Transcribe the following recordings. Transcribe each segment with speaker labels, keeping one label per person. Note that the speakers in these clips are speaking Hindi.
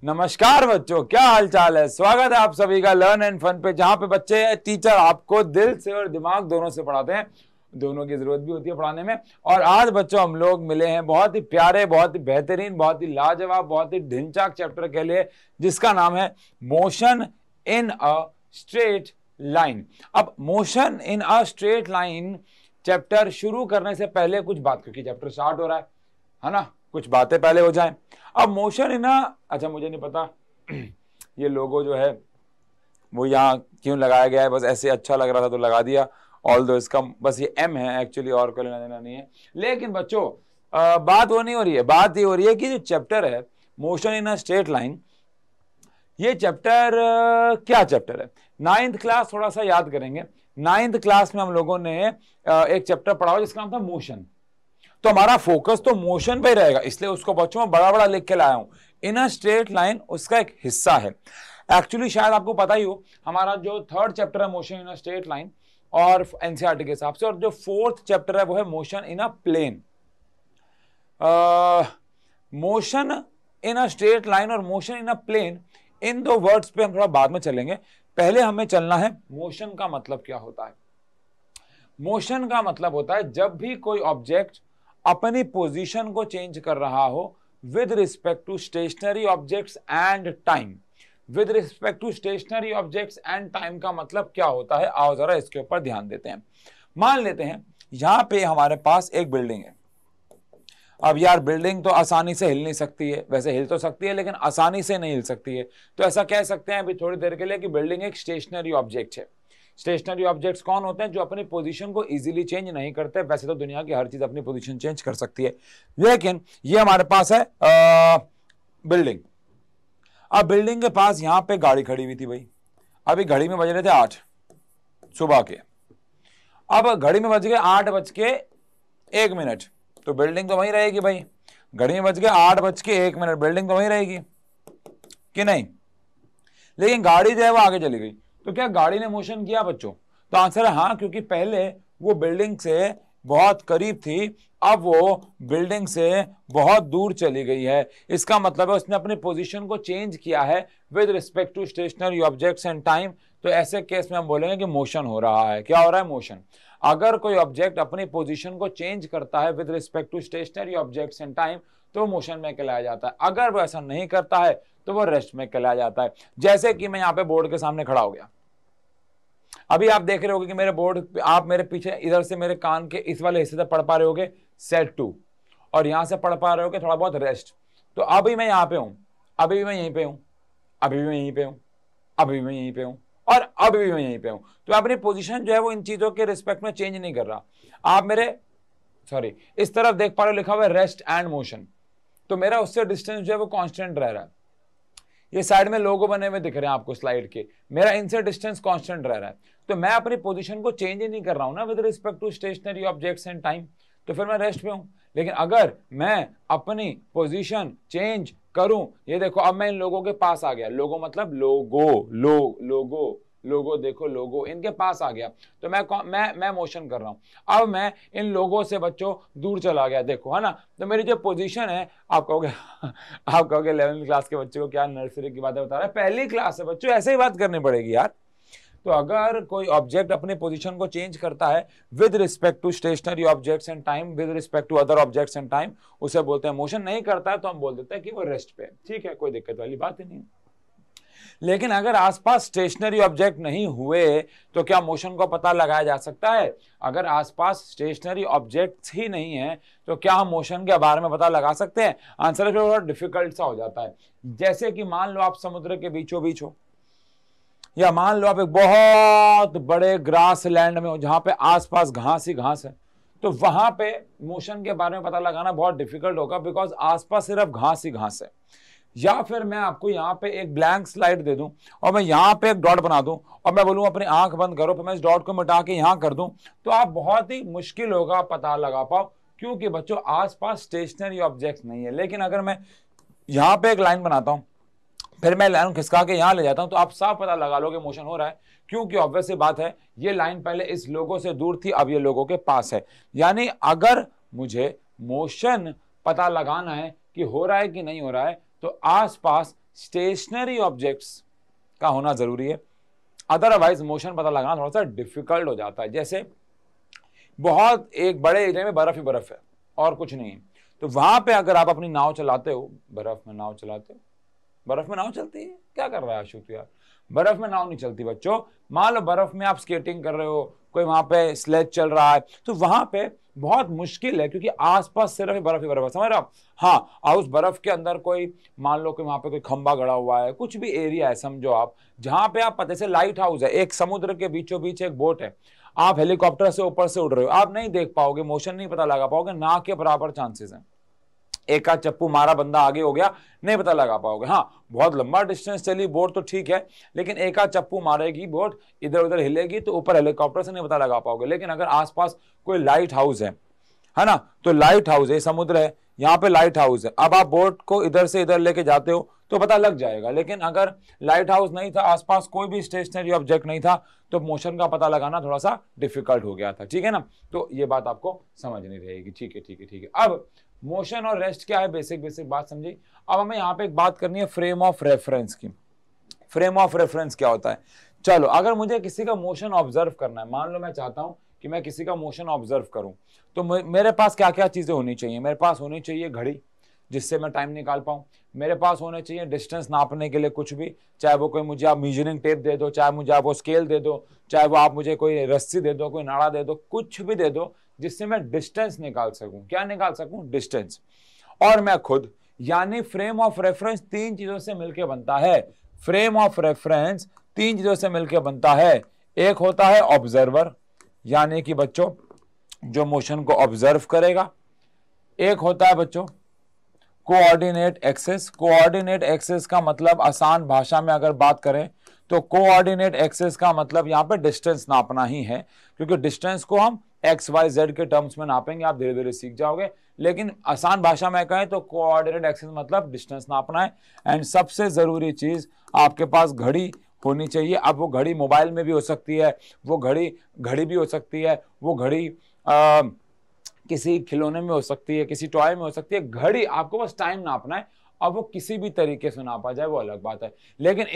Speaker 1: नमस्कार बच्चों, क्या हाल चाल है। स्वागत है आप सभी का लर्न एंड फन पे, जहां पे बच्चे टीचर आपको दिल से और दिमाग दोनों से पढ़ाते हैं। दोनों की जरूरत भी होती है पढ़ाने में। और आज बच्चों हम लोग मिले हैं बहुत ही प्यारे, बहुत ही बेहतरीन, बहुत ही लाजवाब, बहुत ही ढिंचाक चैप्टर के लिए, जिसका नाम है motion in a straight line. अब motion in a straight line chapter शुरू करने से पहले कुछ बात, क्योंकि चैप्टर स्टार्ट हो रहा है ना, कुछ बातें पहले हो जाएं। अब मोशन इन अच्छा मुझे नहीं पता ये लोगो जो है वो यहाँ क्यों लगाया गया है, बस ऐसे अच्छा लग रहा था तो लगा दिया। ऑल दो इसका बस ये एम है एक्चुअली, और कोई लेना देना नहीं है। लेकिन बच्चों बात वो नहीं हो रही है, बात ये हो रही है कि जो चैप्टर है motion in a straight line, ये चैप्टर क्या चैप्टर है। 9th क्लास थोड़ा सा याद करेंगे। 9th क्लास में हम लोगों ने एक चैप्टर पढ़ा जिसका नाम था मोशन। तो हमारा फोकस तो मोशन पे रहेगा, इसलिए उसको बच्चों में बड़ा बड़ा लिख के लाया हूं। इन अ स्ट्रेट लाइन उसका एक हिस्सा है। एक्चुअली शायद आपको पता ही हो, हमारा जो 3rd चैप्टर है motion in a straight line और एनसीईआरटी के हिसाब से, और जो 4th चैप्टर है वो है motion in a plane. Motion in a straight line और मोशन इन अ प्लेन, इन दो वर्ड्स पे हम थोड़ा बाद में चलेंगे। पहले हमें चलना है मोशन का मतलब क्या होता है। मोशन का मतलब होता है जब भी कोई ऑब्जेक्ट अपनी पोजीशन को चेंज कर रहा हो with respect to stationary objects and time. With respect to stationary objects and time का मतलब क्या होता है, आओ जरा इसके ऊपर ध्यान देते हैं। मान लेते हैं यहां पे हमारे पास एक बिल्डिंग है। अब यार बिल्डिंग तो आसानी से हिल नहीं सकती है, वैसे हिल तो सकती है लेकिन आसानी से नहीं हिल सकती है। तो ऐसा कह सकते हैं अभी थोड़ी देर के लिए कि बिल्डिंग एक स्टेशनरी ऑब्जेक्ट है। स्टेशनरी ऑब्जेक्ट्स कौन होते हैं? जो अपनी पोजीशन को इजीली चेंज नहीं करते। वैसे तो दुनिया की हर चीज अपनी पोजीशन चेंज कर सकती है, लेकिन ये हमारे पास है बिल्डिंग। अब बिल्डिंग के पास यहां पे गाड़ी खड़ी हुई थी भाई। अभी घड़ी में बज रहे थे 8 सुबह के। अब घड़ी में बज गए 8:01, तो बिल्डिंग तो वहीं रहेगी भाई। घड़ी में बज गए 8:01, बिल्डिंग तो वहीं रहेगी कि नहीं। लेकिन गाड़ी जो है वो आगे चली गई, तो क्या गाड़ी ने मोशन किया बच्चों? तो आंसर है हाँ, क्योंकि पहले वो बिल्डिंग से बहुत करीब थी, अब वो बिल्डिंग से बहुत दूर चली गई है। इसका मतलब है उसने अपनी पोजीशन को चेंज किया है with respect to stationary objects and time. तो ऐसे केस में हम बोलेंगे कि मोशन हो रहा है। क्या हो रहा है? मोशन। अगर कोई ऑब्जेक्ट अपनी पोजीशन को चेंज करता है with respect to stationary objects and time तो मोशन में कहलाया जाता है। अगर वो ऐसा नहीं करता है तो वो रेस्ट में कहलाया जाता है। जैसे कि मैं यहाँ पे बोर्ड के सामने खड़ा हो गया, अभी आप देख रहे होगे कि मेरे बोर्ड, आप मेरे पीछे इधर से मेरे कान के इस वाले हिस्से से पढ़ पा रहे होगे सेट टू, और यहां से पढ़ पा रहे होगे थोड़ा बहुत रेस्ट। तो अभी मैं यहां पे हूं, अभी भी मैं यहीं पे हूं, अभी भी मैं यहीं पे हूं, अभी भी मैं यहीं पे हूं, और अभी भी मैं यहीं पे हूं। तो अपनी पोजीशन जो है वो इन चीजों के रिस्पेक्ट में चेंज नहीं कर रहा। आप मेरे इस तरफ देख पा रहे हो, लिखा हुआ है रेस्ट एंड मोशन, तो मेरा उससे डिस्टेंस जो है वो कांस्टेंट रह रहा है। ये साइड में लोगो बने हुए दिख रहे हैं आपको स्लाइड के, मेरा इनसे डिस्टेंस कांस्टेंट रह रहा है। तो मैं अपनी पोजीशन को चेंज ही नहीं कर रहा हूं ना with respect to stationary objects and time, तो फिर मैं रेस्ट पे हूं। लेकिन अगर मैं अपनी पोजीशन चेंज करूं, ये देखो अब मैं इन लोगों के पास आ गया। लोगो मतलब लोगो, लोगो देखो, लोगो इनके पास आ गया, तो मैं मोशन कर रहा हूं। अब मैं इन लोगों से बच्चों दूर चला गया, देखो है ना। तो मेरी जो पोजीशन है, आप कहोगे 11th क्लास के बच्चे को क्या नर्सरी की बातें बता रहा है, पहली क्लास है बच्चों, ऐसे ही बात करनी पड़ेगी यार। तो अगर कोई ऑब्जेक्ट अपनी पोजीशन को चेंज करता है with respect to stationary objects and time, with respect to other objects and time, उसे बोलते हैं मोशन। नहीं करता है तो हम बोल देते हैं कि वो रेस्ट पे है। ठीक है, कोई दिक्कत वाली बात ही नहीं। लेकिन अगर आसपास स्टेशनरी ऑब्जेक्ट नहीं हुए तो क्या मोशन को पता लगाया जा सकता है? अगर आसपास स्टेशनरी ऑब्जेक्ट्स ही नहीं है तो क्या हम मोशन के बारे में पता लगा सकते हैं? आंसर थोड़ा डिफिकल्ट सा हो जाता है। जैसे कि मान लो आप समुद्र के बीचों बीच हो, या मान लो आप एक बहुत बड़े ग्रास लैंड में हो जहां पे आसपास घास ही घास है, तो वहां पे मोशन के बारे में पता लगाना बहुत डिफिकल्ट होगा, बिकॉज आसपास सिर्फ घास ही घास है। या फिर मैं आपको यहाँ पे एक ब्लैंक स्लाइड दे दूं और मैं यहाँ पे एक डॉट बना दूं और मैं बोलूं अपनी आंख बंद करो, फिर मैं इस डॉट को मिटा के यहाँ कर दूं, तो आप बहुत ही मुश्किल होगा पता लगा पाओ, क्योंकि बच्चों आसपास स्टेशनरी ऑब्जेक्ट्स नहीं है। लेकिन अगर मैं यहाँ पे एक लाइन बनाता हूँ, फिर मैं लाइन खिसका के यहाँ ले जाता हूँ, तो आप साफ पता लगा लो कि मोशन हो रहा है, क्योंकि ऑब्वियस सी बात है ये लाइन पहले इस लोगों से दूर थी, अब ये लोगों के पास है। यानी अगर मुझे मोशन पता लगाना है कि हो रहा है कि नहीं हो रहा है, तो आसपास स्टेशनरी ऑब्जेक्ट्स का होना जरूरी है, अदरवाइज मोशन पता लगाना थोड़ा सा डिफिकल्ट हो जाता है। जैसे बहुत एक बड़े एरिया में बर्फ ही बर्फ है और कुछ नहीं है, तो वहां पे अगर आप अपनी नाव चलाते हो, बर्फ में नाव चलाते हो, बर्फ में नाव चलती है, क्या कर रहा है आशुत यार, बर्फ में नाव नहीं चलती बच्चों। मान लो बर्फ में आप स्केटिंग कर रहे हो, कोई वहां पे स्लेज चल रहा है, तो वहां पे बहुत मुश्किल है क्योंकि आसपास सिर्फ बर्फ ही बर्फ है, समझ रहे हो आप। हाँ, और उस बर्फ के अंदर कोई मान लो कि वहां पे कोई खंबा गड़ा हुआ है, कुछ भी एरिया है समझो आप, जहां पे आप पता से लाइट हाउस है, एक समुद्र के बीचों बीच एक बोट है, आप हेलीकॉप्टर से ऊपर से उड़ रहे हो, आप नहीं देख पाओगे, मोशन नहीं पता लगा पाओगे, ना के बराबर चांसेस हैं। एक आध चप्पू मारा बंदा आगे हो गया, नहीं पता लगा पाओगे। हाँ, बहुत लंबा डिस्टेंस चली बोट तो ठीक है, लेकिन एक आध चप्पू मारेगी बोट, इधर उधर हिलेगी, तो ऊपर हेलीकॉप्टर से नहीं पता लगा पाओगे। लेकिन अगर आसपास कोई लाइट हाउस है ना, तो लाइट हाउस है, समुद्र है, यहाँ पे लाइट हाउस है, अब आप बोट को इधर से इधर लेके जाते हो तो पता लग जाएगा। लेकिन अगर लाइट हाउस नहीं था, आसपास कोई भी स्टेशनरी ऑब्जेक्ट नहीं था, तो मोशन का पता लगाना थोड़ा सा डिफिकल्ट हो गया था, ठीक है ना। तो ये बात आपको समझनी रहेगी, ठीक है ठीक है ठीक है। अब मोशन और रेस्ट क्या है, बेसिक बेसिक बात समझी। अब हमें यहाँ पे एक बात करनी है फ्रेम ऑफ रेफरेंस की। फ्रेम ऑफ रेफरेंस क्या होता है, चलो अगर मुझे किसी का मोशन ऑब्जर्व करना है, मान लो मैं चाहता हूं कि मैं किसी का मोशन ऑब्जर्व करूं, तो मेरे पास क्या क्या चीजें होनी चाहिए। मेरे पास होनी चाहिए घड़ी, जिससे मैं टाइम निकाल पाऊं। मेरे पास होने चाहिए डिस्टेंस नापने के लिए कुछ भी, चाहे वो कोई मुझे आप मेजरिंग टेप दे दो, चाहे मुझे आप वो स्केल दे दो, चाहे वो आप मुझे कोई रस्सी दे दो, कोई नाड़ा दे दो, कुछ भी दे दो जिससे मैं डिस्टेंस निकाल सकूं। क्या निकाल सकूं, डिस्टेंस। और मैं खुद, यानी फ्रेम ऑफ रेफरेंस तीन चीजों से मिलकर बनता है। फ्रेम ऑफ रेफरेंस तीन चीजों से मिलकर बनता है। एक होता है ऑब्जर्वर, यानी कि बच्चों जो मोशन को ऑब्जर्व करेगा। एक होता है बच्चों कोऑर्डिनेट एक्सेस। कोऑर्डिनेट एक्सेस का मतलब आसान भाषा में अगर बात करें तो कोऑर्डिनेट एक्सेस का मतलब यहाँ पे डिस्टेंस नापना ही है, क्योंकि डिस्टेंस को हम एक्स वाई जेड के टर्म्स में नापेंगे, आप धीरे धीरे सीख जाओगे। लेकिन आसान भाषा में कहें तो कोऑर्डिनेट एक्सेस मतलब डिस्टेंस नापना है। एंड सबसे जरूरी चीज, आपके पास घड़ी होनी चाहिए। अब वो घड़ी मोबाइल में भी हो सकती है, वो घड़ी भी हो सकती है, वो घड़ी किसी खिलौने में हो सकती है, किसी टॉय में हो सकती है। घड़ी आपको बस टाइम नापना है, अब वो किसी भी तरीके से नापा जाए वो अलग बात है। लेकिन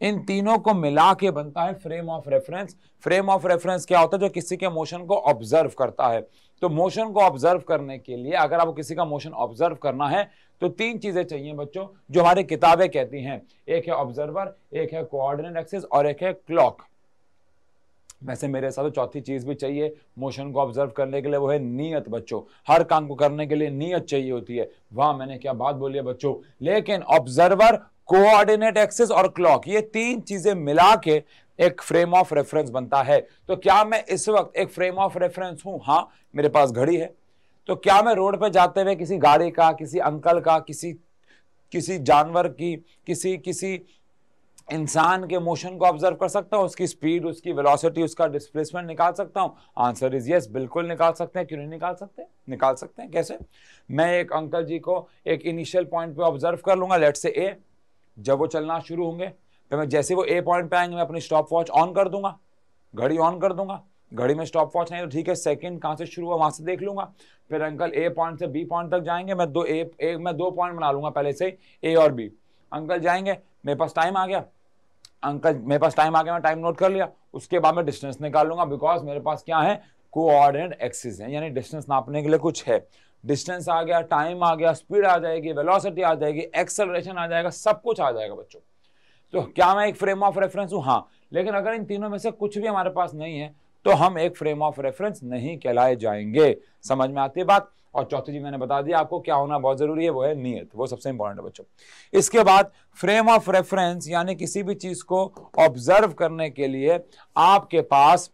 Speaker 1: इन तीनों को मिला के बनता है frame of reference. Frame of reference क्या होता है, जो किसी के मोशन को ऑब्जर्व करता है। तो मोशन को ऑब्जर्व करने के लिए अगर आपको किसी का मोशन ऑब्जर्व करना है तो तीन चीजें चाहिए बच्चों, जो हमारी किताबें कहती हैं। एक है ऑब्जर्वर, एक है कोऑर्डिनेट एक्सेस और एक है क्लॉक। वैसे मेरे हिसाब से चौथी चीज भी चाहिए मोशन को ऑब्जर्व करने के लिए, वो है नियत बच्चों। हर काम को करने के लिए नियत चाहिए होती है। वाह, मैंने क्या बात बोली है बच्चों। लेकिन ऑब्जर्वर, कोऑर्डिनेट एक्सेस और क्लॉक, ये तीन चीजें मिला के एक फ्रेम ऑफ रेफरेंस बनता है। तो क्या मैं इस वक्त एक फ्रेम ऑफ रेफरेंस हूं? हाँ, मेरे पास घड़ी है। तो क्या मैं रोड पे जाते हुए किसी गाड़ी का, किसी अंकल का, किसी जानवर की, किसी इंसान के मोशन को ऑब्जर्व कर सकता हूं? उसकी स्पीड, उसकी वेलोसिटी, उसका डिस्प्लेसमेंट निकाल सकता हूं? आंसर इज यस, बिल्कुल निकाल सकते हैं। क्यों नहीं निकाल सकते? निकाल सकते हैं। कैसे? मैं एक अंकल जी को एक इनिशियल पॉइंट पे ऑब्जर्व कर लूंगा, लेट से ए। जब वो चलना शुरू होंगे तो मैं जैसे वो ए पॉइंट पे आएंगे मैं अपनी स्टॉप वॉच ऑन कर दूंगा, घड़ी ऑन कर दूंगा। घड़ी में स्टॉप वॉच नहीं तो ठीक है, सेकंड कहां से शुरू हुआ वहां से देख लूंगा। फिर अंकल ए पॉइंट से बी पॉइंट तक जाएंगे, मैं दो पॉइंट बना लूंगा पहले से, ए और बी। अंकल जाएंगे, मेरे पास टाइम आ गया, मैं टाइम नोट कर लिया। उसके बाद मैं डिस्टेंस निकाल लूंगा, बिकॉज मेरे पास क्या है, कोऑर्डिनेट एक्सिस है, यानी डिस्टेंस नापने के लिए कुछ है। डिस्टेंस आ गया, टाइम आ गया, स्पीड आ जाएगी, वेलोसिटी आ जाएगी, एक्सेलरेशन आ जाएगा, सब कुछ आ जाएगा बच्चों। तो क्या मैं एक फ्रेम ऑफ रेफरेंस हूं? हाँ। लेकिन अगर इन तीनों में से कुछ भी हमारे पास नहीं है तो हम एक फ्रेम ऑफ रेफरेंस नहीं कहलाए जाएंगे। समझ में आती है बात? और चौथी चीज मैंने बता दिया आपको, क्या होना बहुत जरूरी है, वो है नियत। वो सबसे इंपॉर्टेंट है बच्चों। इसके बाद फ्रेम ऑफ रेफरेंस, यानी किसी भी चीज को ऑब्जर्व करने के लिए आपके पास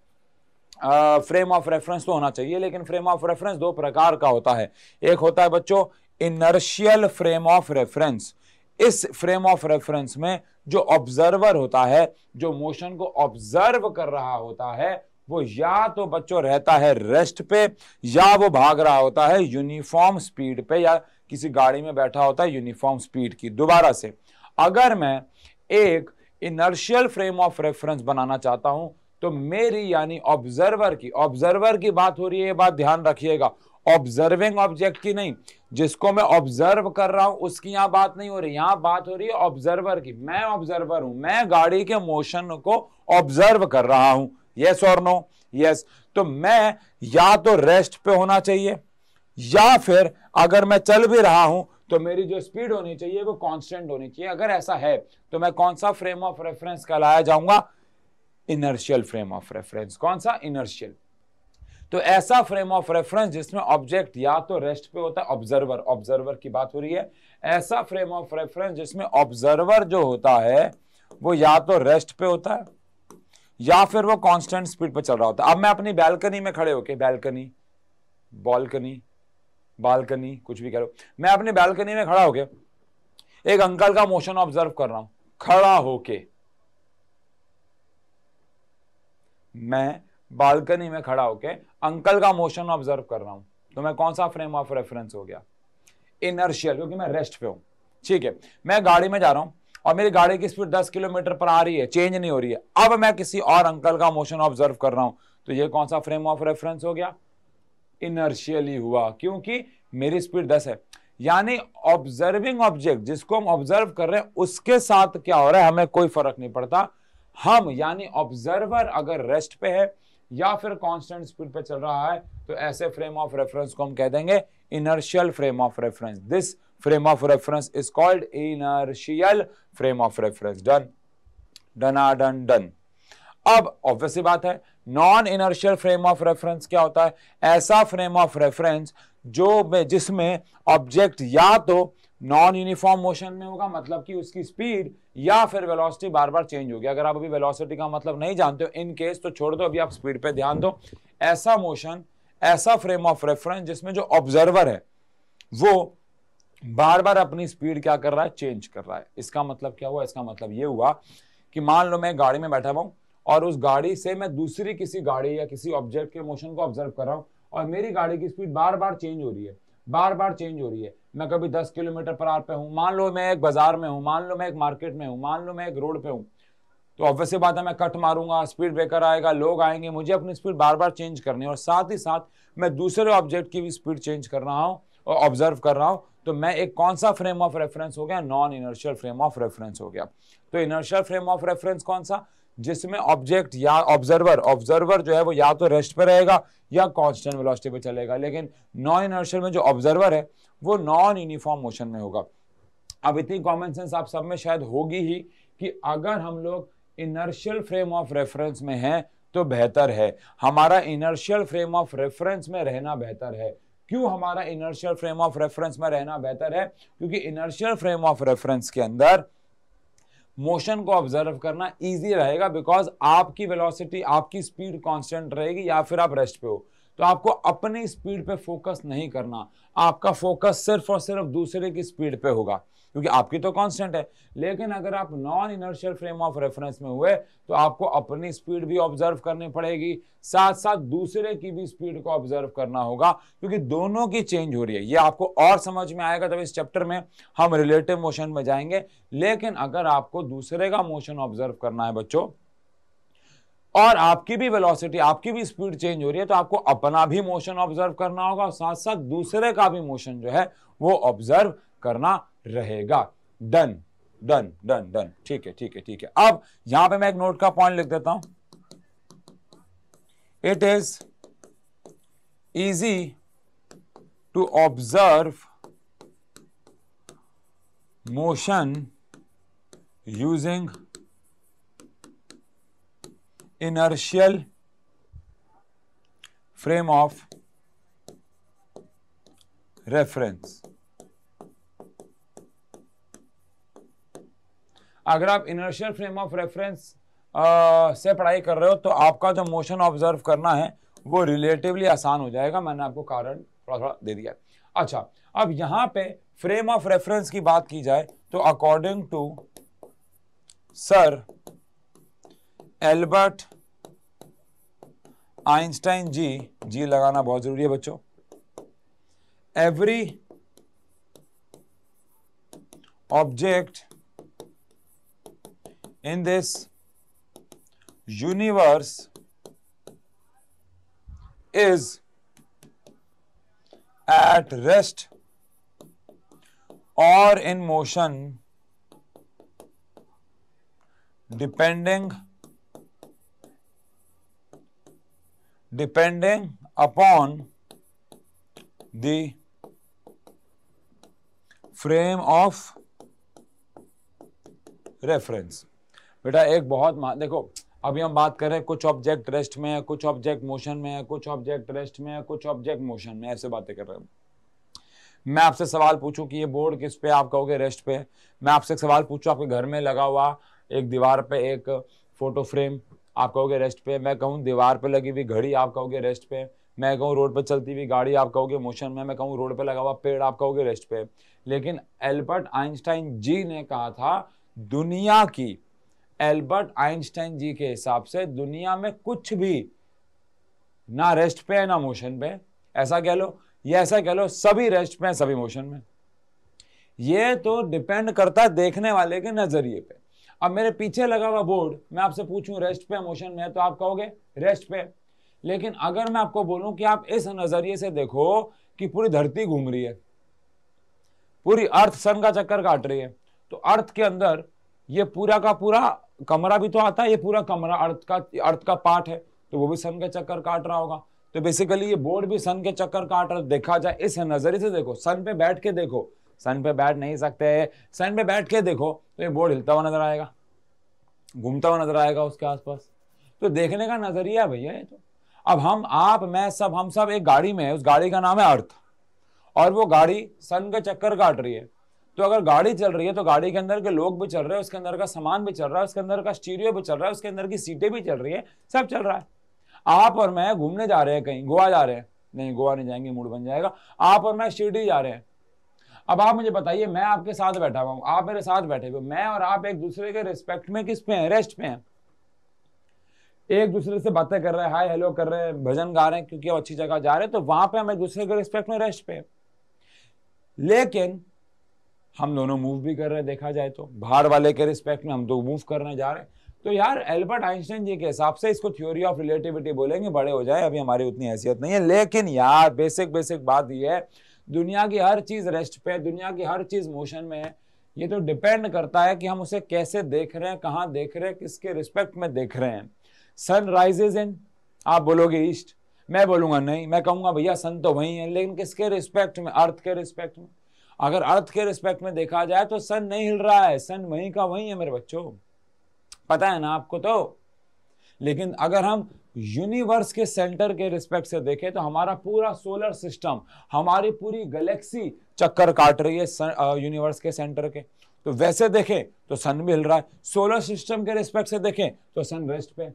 Speaker 1: फ्रेम ऑफ रेफरेंस तो होना चाहिए। लेकिन फ्रेम ऑफ रेफरेंस दो प्रकार का होता है। एक होता है बच्चों इनर्शियल फ्रेम ऑफ रेफरेंस। इस फ्रेम ऑफ रेफरेंस में जो ऑब्जर्वर होता है, जो मोशन को ऑब्जर्व कर रहा होता है, वो या तो बच्चों रहता है रेस्ट पे, या वो भाग रहा होता है यूनिफॉर्म स्पीड पे, या किसी गाड़ी में बैठा होता है यूनिफॉर्म स्पीड की। दोबारा से, अगर मैं एक इनर्शियल फ्रेम ऑफ रेफरेंस बनाना चाहता हूं तो मेरी यानी ऑब्जर्वर की बात हो रही है, ये बात ध्यान रखिएगा। ऑब्जर्विंग ऑब्जेक्ट की नहीं, जिसको मैं ऑब्जर्व कर रहा हूं उसकी यहां बात नहीं हो रही, यहां बात हो रही है ऑब्जर्वर की। मैं ऑब्जर्वर हूं, मैं गाड़ी के मोशन को ऑब्जर्व कर रहा हूं। यस और नो? यस। तो मैं या तो रेस्ट पे होना चाहिए, या फिर अगर मैं चल भी रहा हूं तो मेरी जो स्पीड होनी चाहिए वो कांस्टेंट होनी चाहिए। अगर ऐसा है तो मैं कौन सा फ्रेम ऑफ रेफरेंस कहलाया जाऊंगा? Inertial frame of reference. कौन सा? इनर्शियल। तो ऐसा फ्रेम ऑफ रेफरेंस जिसमें ऑब्जेक्ट या तो रेस्ट पे होता है, ऑब्जर्वर, ऑब्जर्वर की बात हो रही है। ऐसा फ्रेम ऑफ रेफरेंस जिसमें ऑब्जर्वर जो होता है वो या तो रेस्ट पे होता है या फिर वो कांस्टेंट स्पीड पे चल रहा होता है। अब मैं अपनी बैल्कनी में खड़े होके, बैल्कनी, बॉल्कनी, बालकनी, कुछ भी कह लो, मैं अपनी बैल्कनी में खड़ा होके एक अंकल का मोशन ऑब्जर्व कर रहा हूं। खड़ा होके मैं बालकनी में खड़ा होके अंकल का मोशन ऑब्जर्व कर रहा हूं, तो मैं कौन सा फ्रेम ऑफ रेफरेंस हो गया? इनर्शियल, क्योंकि मैं रेस्ट पे हूं। ठीक है, मैं गाड़ी में जा रहा हूं और मेरी गाड़ी की स्पीड 10 किलोमीटर पर आ रही है, चेंज नहीं हो रही है। अब मैं किसी और अंकल का मोशन ऑब्जर्व कर रहा हूं, तो ये कौन सा फ्रेम ऑफ रेफरेंस हो गया? इनर्शियली हुआ, क्योंकि मेरी स्पीड 10 है। यानी ऑब्जर्विंग ऑब्जेक्ट जिसको हम ऑब्जर्व कर रहे हैं उसके साथ क्या हो रहा है हमें कोई फर्क नहीं पड़ता। हम यानी ऑब्जर्वर अगर रेस्ट पे है या फिर कांस्टेंट स्पीड पे चल रहा है तो ऐसे फ्रेम ऑफ रेफरेंस को हम कह देंगे inertial frame of reference. This frame of reference is called inertial frame of reference. Done, done done. अब ऑब्वियसली बात है, non inertial frame of reference क्या होता है? ऐसा फ्रेम ऑफ रेफरेंस जिसमें ऑब्जेक्ट या तो नॉन यूनिफॉर्म मोशन में होगा, मतलब कि उसकी स्पीड या फिर वेलोसिटी बार बार चेंज होगी। अगर आप अभी वेलोसिटी का मतलब नहीं जानते हो इन केस, तो छोड़ दो, अभी आप स्पीड पे ध्यान दो। ऐसा मोशन, ऐसा फ्रेम ऑफ रेफरेंस जिसमें जो ऑब्जर्वर है वो बार बार अपनी स्पीड क्या कर रहा है? चेंज कर रहा है। इसका मतलब क्या हुआ? इसका मतलब ये हुआ कि मान लो मैं गाड़ी में बैठा हुआ हूं और उस गाड़ी से मैं दूसरी किसी गाड़ी या किसी ऑब्जेक्ट के मोशन को ऑब्जर्व कर रहा हूं और मेरी गाड़ी की स्पीड बार बार चेंज हो रही है, बार बार चेंज हो रही है। मैं कभी 10 किलोमीटर पर आवर पे हूं, मान लो मैं एक बाजार में हूं, मान लो मैं एक मार्केट में हूं, मान लो मैं एक रोड पे हूं, तो ऑब्वियसली बात है मैं कट मारूंगा, स्पीड ब्रेकर आएगा, लोग आएंगे, मुझे अपनी स्पीड बार बार चेंज करनी है और साथ ही साथ मैं दूसरे ऑब्जेक्ट की भी स्पीड चेंज कर रहा हूं और ऑब्जर्व कर रहा हूं। तो मैं एक कौन सा फ्रेम ऑफ रेफरेंस हो गया? Non inertial frame of reference हो गया। तो इनर्शियल फ्रेम ऑफ रेफरेंस कौन सा? जिसमें ऑब्जेक्ट या ऑब्जर्वर जो है वो या तो रेस्ट पे रहेगा या कांस्टेंट वेलोसिटी पे चलेगा। लेकिन नॉन इनर्शियल में जो ऑब्जर्वर है वो नॉन यूनिफॉर्म मोशन में होगा। अब इतनी कॉमन सेंस आप सब में शायद होगी ही कि अगर हम लोग इनर्शियल फ्रेम ऑफ रेफरेंस में हैं तो बेहतर है, हमारा इनर्शियल फ्रेम ऑफ रेफरेंस में रहना बेहतर है। क्यों हमारा इनर्शियल फ्रेम ऑफ रेफरेंस में रहना बेहतर है? क्योंकि इनर्शियल फ्रेम ऑफ रेफरेंस के अंदर मोशन को ऑब्जर्व करना इजी रहेगा, बिकॉज आपकी वेलोसिटी, आपकी स्पीड कांस्टेंट रहेगी या फिर आप रेस्ट पे हो, तो आपको अपनी स्पीड पे फोकस नहीं करना, आपका फोकस सिर्फ और सिर्फ दूसरे की स्पीड पे होगा, क्योंकि आपकी तो कांस्टेंट है। लेकिन अगर आप non inertial frame of reference में हुए तो आपको अपनी स्पीड भी ऑब्जर्व करनी पड़ेगी, साथ साथ दूसरे की भी स्पीड को ऑब्जर्व करना होगा, क्योंकि दोनों की चेंज हो रही है। ये आपको और समझ में आएगा जब इस चैप्टर में हम रिलेटिव मोशन में जाएंगे। लेकिन अगर आपको दूसरे का मोशन ऑब्जर्व करना है बच्चों, और आपकी भी वेलोसिटी, आपकी भी स्पीड चेंज हो रही है, तो आपको अपना भी मोशन ऑब्जर्व करना होगा, साथ साथ दूसरे का भी मोशन जो है वो ऑब्जर्व करना रहेगा। Done done done done. ठीक है ठीक है ठीक है। अब यहां पे मैं एक नोट का पॉइंट लिख देता हूं। It is easy to observe motion using inertial frame of reference। अगर आप inertial frame of reference से पढ़ाई कर रहे हो तो आपका जो मोशन ऑब्जर्व करना है वो रिलेटिवली आसान हो जाएगा। मैंने आपको कारण थोड़ा थोड़ा दे दिया। अच्छा, अब यहां पे फ्रेम ऑफ रेफरेंस की बात की जाए तो according to sir Albert Einstein ji लगाना बहुत जरूरी है बच्चों, every object in this universe is at rest or in motion depending upon the frame of reference। बेटा एक बहुत देखो, अभी हम बात कर रहे हैं कुछ ऑब्जेक्ट रेस्ट में है, कुछ ऑब्जेक्ट मोशन में है, कुछ ऑब्जेक्ट रेस्ट में है, कुछ ऑब्जेक्ट मोशन में, ऐसे बातें कर रहे हैं। मैं आपसे सवाल पूछूं कि ये बोर्ड किस पे, आप कहोगे रेस्ट पे। मैं आपसे एक सवाल पूछूं आपके घर में लगा हुआ एक दीवार पे एक फोटो फ्रेम, आप कहोगे रेस्ट पे। मैं कहूँ दीवार पे लगी हुई घड़ी, आप कहोगे रेस्ट पे। मैं कहूँ रोड पे चलती हुई गाड़ी, आप कहोगे मोशन में। मैं कहूँ रोड पे लगा हुआ पेड़, आप कहोगे रेस्ट पे। लेकिन एल्बर्ट आइंस्टाइन जी ने कहा था, दुनिया की, एल्बर्ट आइंस्टाइन जी के हिसाब से दुनिया में कुछ भी ना रेस्ट पे है ना मोशन पे। ऐसा कह लो या ऐसा कह लो, सभी रेस्ट पे है, सभी मोशन में। ये तो डिपेंड करता है देखने वाले के नजरिए पे। अब मेरे पीछे लगा हुआ बोर्ड, मैं आपसे पूछूं रेस्ट पे मोशन में है, तो आप कहोगे रेस्ट पे। लेकिन अगर मैं आपको बोलूं कि आप इस नजरिए से देखो कि पूरी धरती घूम रही है, पूरी अर्थ सन का चक्कर काट रही है, तो अर्थ के अंदर ये पूरा का पूरा कमरा भी तो आता है, ये पूरा कमरा अर्थ का पार्ट है, तो वो भी सन के चक्कर काट रहा होगा। तो बेसिकली ये बोर्ड भी सन के चक्कर काट रहा है। देखा जाए इस नजरिए से देखो, सन पे बैठ के देखो, सन पे बैठ नहीं सकते, सन पे बैठ के देखो तो ये बोर्ड हिलता हुआ नजर आएगा, घूमता हुआ नजर आएगा उसके आसपास। तो देखने का नजरिया है भैया ये तो। अब हम, आप, मैं, सब, हम सब एक गाड़ी में है, उस गाड़ी का नाम है अर्थ, और वो गाड़ी सन के चक्कर काट रही है। तो अगर गाड़ी चल रही है तो गाड़ी के अंदर के लोग भी चल रहे हैं, उसके अंदर का सामान भी चल रहा है, उसके अंदर का स्टीरियो भी चल रहा है, उसके अंदर की सीटें भी चल रही है, सब चल रहा है। आप और मैं घूमने जा रहे हैं कहीं, गोवा जा रहे हैं, नहीं गोवा नहीं जाएंगे, मूड बन जाएगा। आप और मैं शिरडी जा रहे हैं। अब आप मुझे बताइए, मैं आपके साथ बैठा हुआ हूं, आप मेरे साथ बैठे हुए, मैं और आप एक दूसरे के रिस्पेक्ट में किस पे हैं, रेस्ट पे हैं। एक दूसरे से बातें कर रहे हैं, हाय हेलो कर रहे हैं, भजन गा रहे हैं क्योंकि वो अच्छी जगह जा रहे हैं, तो वहां पे हम एक दूसरे के रिस्पेक्ट में रेस्ट पे हैं। लेकिन हम दोनों मूव भी कर रहे हैं, देखा जाए तो बाहर वाले के रिस्पेक्ट में हम तो मूव करने जा रहे हैं। तो यार एल्बर्ट आइंस्टाइन जी के हिसाब से इसको थ्योरी ऑफ रिलेटिविटी बोलेंगे, बड़े हो जाए, अभी हमारी उतनी हैसियत नहीं है। लेकिन यार बेसिक बात यह है, दुनिया की हर चीज रेस्ट पे है, दुनिया की हर चीज मोशन में है। ये तो डिपेंड करता है कि हम उसे कैसे देख रहे हैं, कहाँ देख रहे हैं, किसके रिस्पेक्ट में देख रहे हैं। सन राइजेज इन, आप बोलोगे ईस्ट, मैं बोलूंगा नहीं, मैं कहूंगा भैया सन तो वही है, लेकिन किसके रिस्पेक्ट में, अर्थ के रिस्पेक्ट में। अगर अर्थ के रिस्पेक्ट में देखा जाए तो सन नहीं हिल रहा है, सन वहीं का वहीं है मेरे बच्चों, पता है ना आपको तो। लेकिन अगर हम यूनिवर्स के सेंटर के रिस्पेक्ट से देखें तो हमारा पूरा सोलर सिस्टम, हमारी पूरी गैलेक्सी चक्कर काट रही है यूनिवर्स के सेंटर के। तो वैसे देखें तो सन भी हिल रहा है, सोलर सिस्टम के रिस्पेक्ट से देखें तो सन रेस्ट पे,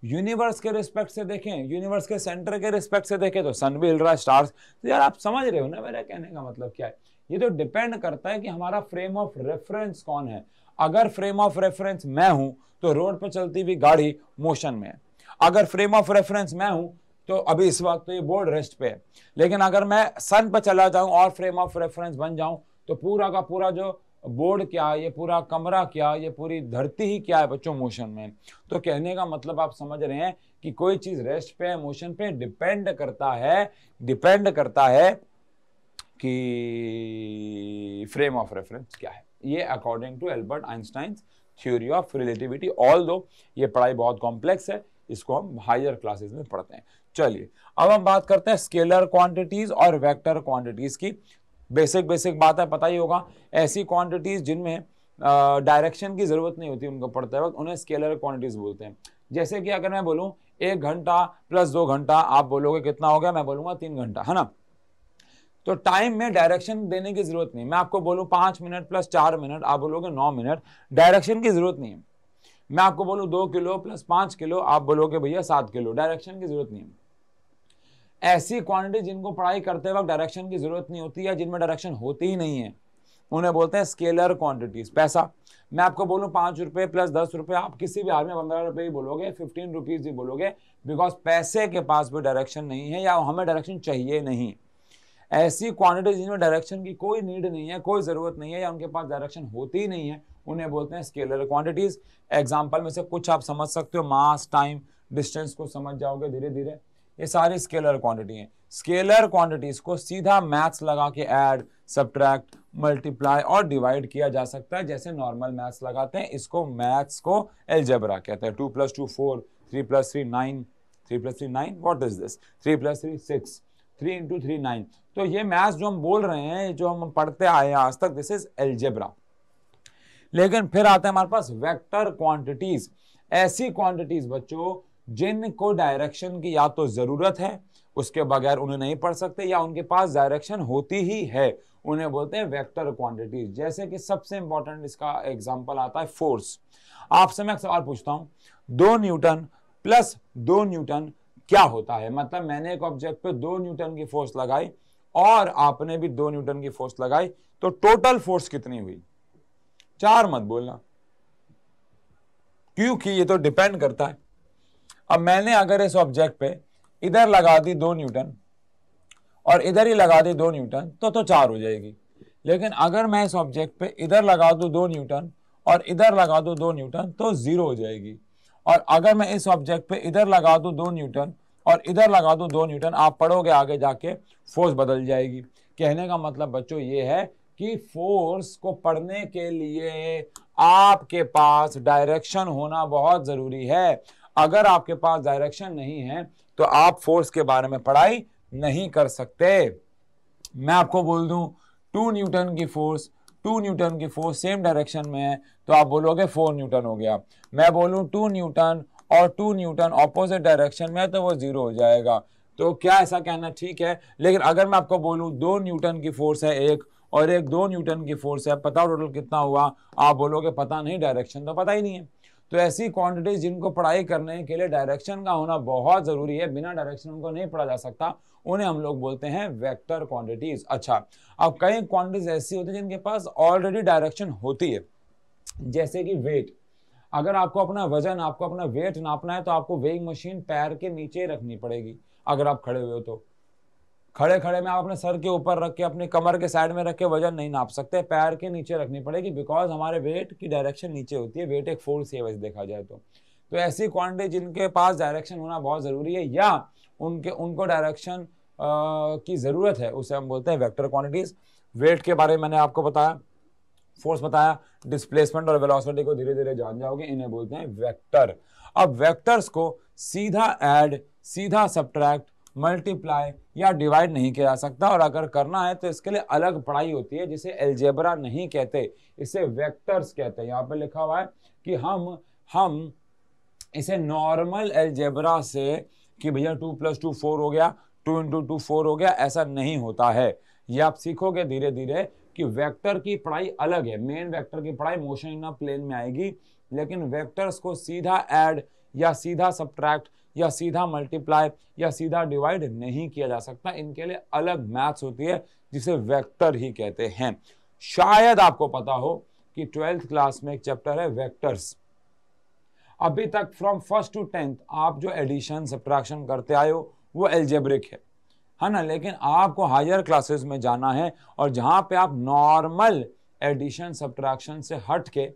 Speaker 1: यूनिवर्स के रिस्पेक्ट से देखें, यूनिवर्स के सेंटर के रिस्पेक्ट से देखें तो सन भी हिल रहा है, स्टार्स। तो यार आप समझ रहे हो ना मेरा कहने का मतलब क्या है। ये तो डिपेंड करता है कि हमारा फ्रेम ऑफ रेफरेंस कौन है। अगर फ्रेम ऑफ रेफरेंस मैं हूं तो रोड पर चलती हुई गाड़ी मोशन में है। अगर फ्रेम ऑफ रेफरेंस मैं हूं तो अभी इस वक्त तो ये बोर्ड रेस्ट पे है। लेकिन अगर मैं सन पर चला जाऊं और फ्रेम ऑफ रेफरेंस बन जाऊं तो पूरा का पूरा जो बोर्ड क्या, ये पूरा कमरा क्या, ये पूरी धरती ही क्या है बच्चों, मोशन में। तो कहने का मतलब आप समझ रहे हैं कि कोई चीज रेस्ट पे है, मोशन पे, डिपेंड करता है कि फ्रेम ऑफ रेफरेंस क्या है। ये according to Albert Einstein theory of relativity. Although ये पढ़ाई बहुत कॉम्प्लेक्स है, इसको हम हायर क्लासेस में पढ़ते हैं। चलिए अब हम बात करते हैं स्केलर क्वांटिटीज और वेक्टर क्वांटिटीज की। बेसिक बात है, पता ही होगा, ऐसी क्वांटिटीज जिनमें डायरेक्शन की जरूरत नहीं होती उनको पढ़ते वक्त, उन्हें स्केलर क्वांटिटीज बोलते हैं। जैसे कि अगर मैं बोलूं 1 घंटा प्लस 2 घंटा, आप बोलोगे कितना हो गया, मैं बोलूंगा 3 घंटा, है ना। तो टाइम में डायरेक्शन देने की जरूरत नहीं। मैं आपको बोलूं 5 मिनट प्लस 4 मिनट, आप बोलोगे 9 मिनट, डायरेक्शन की जरूरत नहीं है। मैं आपको बोलूं 2 किलो प्लस 5 किलो, आप बोलोगे भैया 7 किलो, डायरेक्शन की जरूरत नहीं है। ऐसी क्वांटिटी जिनको पढ़ाई करते वक्त डायरेक्शन की जरूरत नहीं होती है, जिनमें डायरेक्शन होती ही नहीं है, उन्हें बोलते हैं स्केलर क्वांटिटीज। पैसा, मैं आपको बोलूं 5 रुपए प्लस 10 रुपए, आप किसी भी हाल में 15 रुपए ही बोलोगे, 15 रुपीज ही बोलोगे, बिकॉज पैसे के पास भी डायरेक्शन नहीं है या हमें डायरेक्शन चाहिए नहीं। ऐसी क्वांटिटी जिनमें डायरेक्शन की कोई नीड नहीं है, कोई जरूरत नहीं है, या उनके पास डायरेक्शन होती ही नहीं है, उन्हें बोलते हैं स्केलर क्वांटिटीज। एग्जाम्पल में से कुछ आप समझ सकते हो, मास, टाइम, डिस्टेंस को समझ जाओगे धीरे धीरे। ये सारी स्केलर क्वांटिटी हैं। स्केलर क्वांटिटीज को सीधा मैथ्स लगा के ऐड, सब्ट्रैक्ट, मल्टीप्लाई और डिवाइड किया जा सकता है जैसे नॉर्मल मैथ्स लगाते हैं। इसको मैथ्स को अलजेब्रा कहते हैं। 2 + 2 4, 3 + 3 9, 3 + 3 9, व्हाट इज दिस, 3 + 3 6, 3 × 3 9। तो ये मैथ्स जो हम बोल रहे हैं, जो हम पढ़ते आए हैं आज तक, दिस इज अलजेब्रा। लेकिन फिर आते हैं हमारे पास वेक्टर क्वांटिटीज। ऐसी क्वांटिटीज बच्चों जिनको डायरेक्शन की या तो जरूरत है, उसके बगैर उन्हें नहीं पढ़ सकते, या उनके पास डायरेक्शन होती ही है, उन्हें बोलते हैं वेक्टर क्वांटिटीज। जैसे कि सबसे इंपॉर्टेंट इसका एग्जांपल आता है फोर्स। आपसे मैं एक सवाल पूछता हूं, 2 न्यूटन + 2 न्यूटन क्या होता है? मतलब मैंने एक ऑब्जेक्ट पे 2 न्यूटन की फोर्स लगाई और आपने भी 2 न्यूटन की फोर्स लगाई, तो टोटल फोर्स कितनी हुई? 4 मत बोलना, क्योंकि ये तो डिपेंड करता है। अब मैंने अगर इस ऑब्जेक्ट पे इधर लगा दी 2 न्यूटन और इधर ही लगा दी 2 न्यूटन तो 4 हो जाएगी। लेकिन अगर मैं इस ऑब्जेक्ट पे इधर लगा दूं 2 न्यूटन और इधर लगा दूं 2 न्यूटन तो 0 हो जाएगी। और अगर मैं इस ऑब्जेक्ट पे इधर लगा दूं 2 न्यूटन और इधर लगा दूं 2 न्यूटन, आप पढ़ोगे आगे जाके, फोर्स बदल जाएगी। कहने का मतलब बच्चों ये है कि फोर्स को पढ़ने के लिए आपके पास डायरेक्शन होना बहुत जरूरी है। अगर आपके पास डायरेक्शन नहीं है तो आप फोर्स के बारे में पढ़ाई नहीं कर सकते। मैं आपको बोल दूं 2 न्यूटन की फोर्स, 2 न्यूटन की फोर्स सेम डायरेक्शन में है तो आप बोलोगे 4 न्यूटन हो गया। मैं बोलूं 2 न्यूटन और 2 न्यूटन ऑपोजिट डायरेक्शन में है तो वो 0 हो जाएगा। तो क्या ऐसा कहना ठीक है? लेकिन अगर मैं आपको बोलूं 2 न्यूटन की फोर्स है एक और एक 2 न्यूटन की फोर्स है, पता टोटल कितना हुआ? आप बोलोगे पता नहीं, डायरेक्शन तो पता ही नहीं है। तो ऐसी क्वांटिटीज जिनको पढ़ाई करने के लिए डायरेक्शन का होना बहुत जरूरी है, बिना डायरेक्शन उनको नहीं पढ़ा जा सकता, उन्हें हम लोग बोलते हैं वेक्टर क्वांटिटीज। अच्छा, अब कई क्वांटिटीज ऐसी होती है जिनके पास ऑलरेडी डायरेक्शन होती है, जैसे कि वेट। अगर आपको अपना वजन, आपको अपना वेट नापना है तो आपको वेइंग मशीन पैर के नीचे रखनी पड़ेगी। अगर आप खड़े हुए हो तो खड़े खड़े में आप अपने सर के ऊपर रख के, अपनी कमर के साइड में रख के वजन नहीं नाप सकते, पैर के नीचे रखनी पड़ेगी, बिकॉज हमारे वेट की डायरेक्शन नीचे होती है। वेट एक फोर्स है वैसे देखा जाए तो ऐसी क्वांटिटी जिनके पास डायरेक्शन होना बहुत जरूरी है या उनको डायरेक्शन की जरूरत है, उसे हम बोलते हैं वेक्टर क्वांटिटीज। वेट के बारे में मैंने आपको बताया, फोर्स बताया, डिस्प्लेसमेंट और वेलोसिटी को धीरे धीरे जान जाओगे, इन्हें बोलते हैं वेक्टर। अब वेक्टर्स को सीधा ऐड, सीधा सब्ट्रैक्ट, मल्टीप्लाई या डिवाइड नहीं किया जा सकता, और अगर करना है तो इसके लिए अलग पढ़ाई होती है जिसे अलजेब्रा नहीं कहते, इसे वेक्टर्स कहते हैं। यहाँ पे लिखा हुआ है कि हम इसे नॉर्मल अलजेब्रा से कि भैया 2 + 2 4 हो गया, 2 × 2 4 हो गया, ऐसा नहीं होता है। ये आप सीखोगे धीरे धीरे कि वेक्टर की पढ़ाई अलग है। मेन वेक्टर की पढ़ाई मोशन इन अ प्लेन में आएगी, लेकिन वेक्टर्स को सीधा ऐड या सीधा सब्ट्रैक्ट या सीधा मल्टीप्लाई या सीधा डिवाइड नहीं किया जा सकता। इनके लिए अलग मैथ्स होती है जिसे वेक्टर ही कहते हैं। शायद आपको पता हो कि 12th क्लास में एक चैप्टर है वेक्टर्स। अभी तक फ्रॉम 1st to 10th आप जो एडिशन सब्ट्रैक्शन करते आए हो वो अलजेब्रिक है ना, लेकिन आपको हायर क्लासेस में जाना है और जहां पे आप नॉर्मल एडिशन सब्ट्रैक्शन से हट के